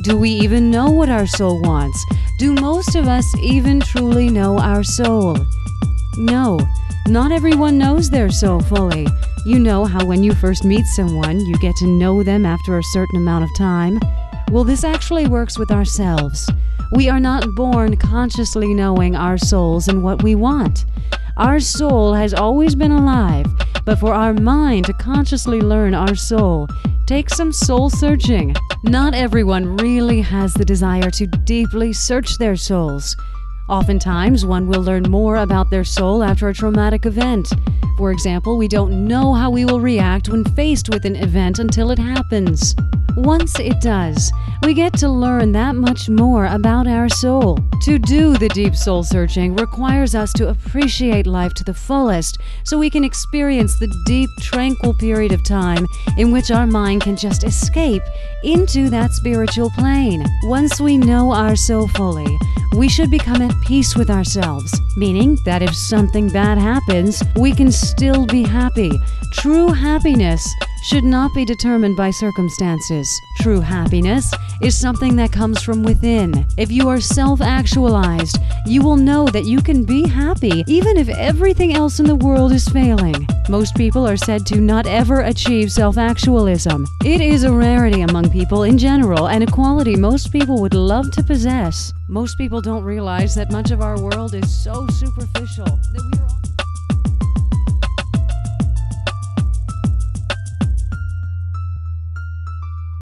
Do we even know what our soul wants? Do most of us even truly know our soul? No, not everyone knows their soul fully. You know how when you first meet someone, you get to know them after a certain amount of time? Well, this actually works with ourselves. We are not born consciously knowing our souls and what we want. Our soul has always been alive, but for our mind to consciously learn our soul takes some soul searching. Not everyone really has the desire to deeply search their souls. Oftentimes, one will learn more about their soul after a traumatic event. For example, we don't know how we will react when faced with an event until it happens. Once it does, we get to learn that much more about our soul. To do the deep soul searching requires us to appreciate life to the fullest so we can experience the deep, tranquil period of time in which our mind can just escape into that spiritual plane. Once we know our soul fully, we should become at peace with ourselves, meaning that if something bad happens, we can still be happy. True happiness should not be determined by circumstances. True happiness is something that comes from within. If you are self-actualized, you will know that you can be happy even if everything else in the world is failing. Most people are said to not ever achieve self-actualism. It is a rarity among people in general and a quality most people would love to possess. Most people don't realize that much of our world is so superficial that we are